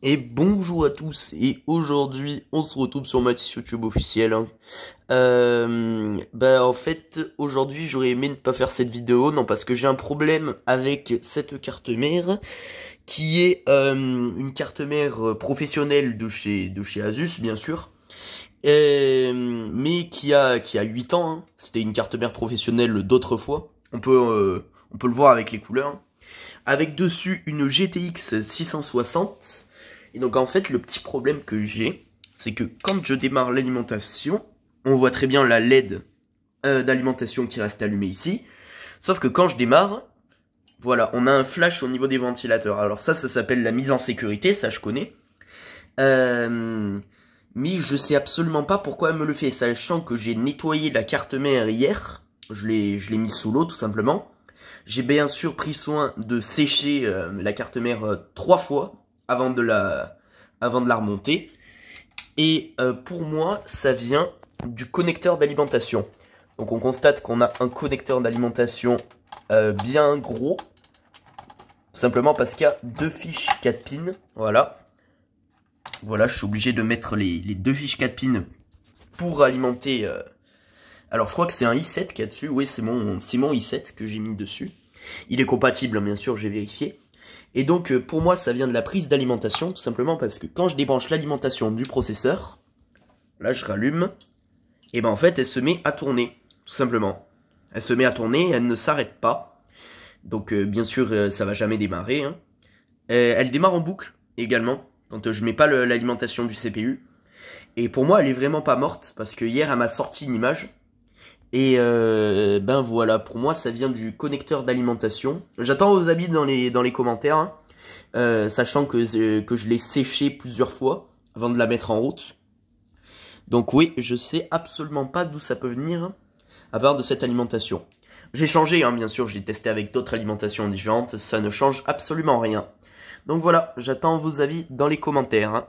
Et bonjour à tous, et aujourd'hui on se retrouve sur ma chaîne YouTube officielle. En fait aujourd'hui j'aurais aimé ne pas faire cette vidéo, non parce que j'ai un problème avec cette carte mère, qui est une carte mère professionnelle de chez Asus bien sûr, mais qui a 8 ans, hein. C'était une carte mère professionnelle d'autrefois, on peut le voir avec les couleurs, avec dessus une GTX 660. Et donc en fait le petit problème que j'ai, c'est que quand je démarre l'alimentation, on voit très bien la LED d'alimentation qui reste allumée ici, sauf que quand je démarre, voilà, on a un flash au niveau des ventilateurs. Alors ça s'appelle la mise en sécurité, ça je connais. Mais je sais absolument pas pourquoi elle me le fait, sachant que j'ai nettoyé la carte mère hier, je l'ai mis sous l'eau tout simplement. J'ai bien sûr pris soin de sécher la carte mère 3 fois avant de la remonter. Et pour moi, ça vient du connecteur d'alimentation. Donc on constate qu'on a un connecteur d'alimentation bien gros. Simplement parce qu'il y a deux fiches 4 pins. Voilà. Voilà, je suis obligé de mettre les deux fiches 4 pins pour alimenter. Alors je crois que c'est un i7 qu'il y a dessus. Oui, c'est mon i7 que j'ai mis dessus. Il est compatible, bien sûr, j'ai vérifié. Et donc, pour moi, ça vient de la prise d'alimentation, tout simplement parce que quand je débranche l'alimentation du processeur, là, je rallume, et ben en fait, elle se met à tourner, tout simplement. Elle se met à tourner, elle ne s'arrête pas. Donc, bien sûr, ça va jamais démarrer, hein. Elle démarre en boucle, également, quand je mets pas l'alimentation du CPU. Et pour moi, elle est vraiment pas morte, parce que hier, elle m'a sorti une image. Et ben voilà, pour moi ça vient du connecteur d'alimentation. J'attends vos avis dans les commentaires, hein. Sachant que je l'ai séché plusieurs fois avant de la mettre en route. Donc oui, je sais absolument pas d'où ça peut venir, à part de cette alimentation. J'ai changé, hein, bien sûr, j'ai testé avec d'autres alimentations différentes, ça ne change absolument rien. Donc voilà, j'attends vos avis dans les commentaires, hein.